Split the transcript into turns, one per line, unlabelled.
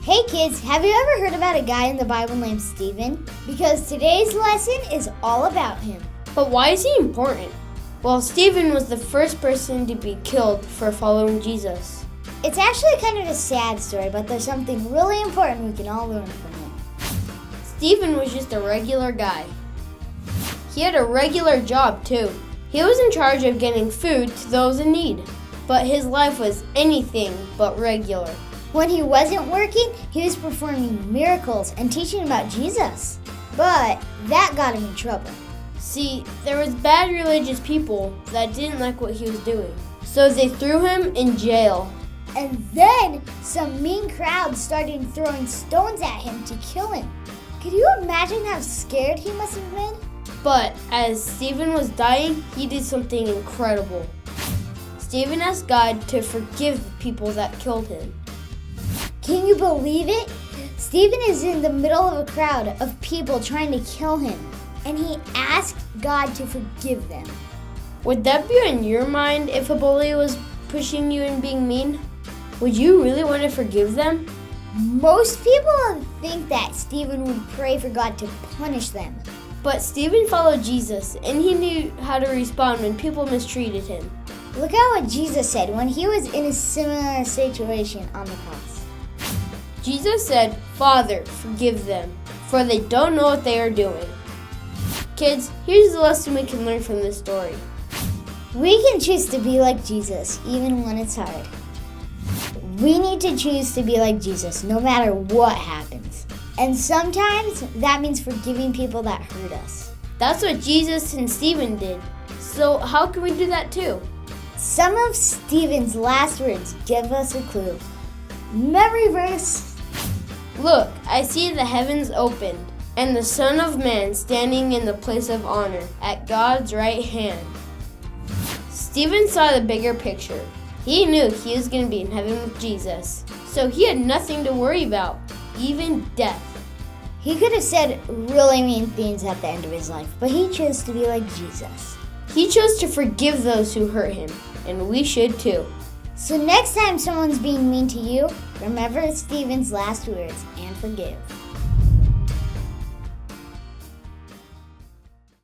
Hey kids, have you ever heard about a guy in the Bible named Stephen? Because today's lesson is all about him.
But why is he important? Well, Stephen was the first person to be killed for following Jesus.
It's actually kind of a sad story, but there's something really important we can all learn from him.
Stephen was just a regular guy. He had a regular job too. He was in charge of getting food to those in need. But his life was anything but regular.
When he wasn't working, he was performing miracles and teaching about Jesus. But that got him in trouble.
See, there was bad religious people that didn't like what he was doing. So they threw him in jail.
And then some mean crowds started throwing stones at him to kill him. Could you imagine how scared he must have been?
But as Stephen was dying, he did something incredible. Stephen asked God to forgive the people that killed him.
Can you believe it? Stephen is in the middle of a crowd of people trying to kill him, and he asked God to forgive them.
Would that be on your mind if a bully was pushing you and being mean? Would you really want to forgive them?
Most people think that Stephen would pray for God to punish them.
But Stephen followed Jesus, and he knew how to respond when people mistreated him.
Look at what Jesus said when he was in a similar situation on the cross.
Jesus said, "Father, forgive them, for they don't know what they are doing." Kids, here's the lesson we can learn from this story.
We can choose to be like Jesus, even when it's hard. We need to choose to be like Jesus, no matter what happens. And sometimes that means forgiving people that hurt us.
That's what Jesus and Stephen did. So how can we do that too?
Some of Stephen's last words give us a clue. Memory verse.
Look, I see the heavens opened, and the Son of Man standing in the place of honor at God's right hand. Stephen saw the bigger picture. He knew he was going to be in heaven with Jesus, so he had nothing to worry about, even death.
He could have said really mean things at the end of his life, but he chose to be like Jesus.
He chose to forgive those who hurt him, and we should too.
So next time someone's being mean to you, remember Stephen's last words and forgive.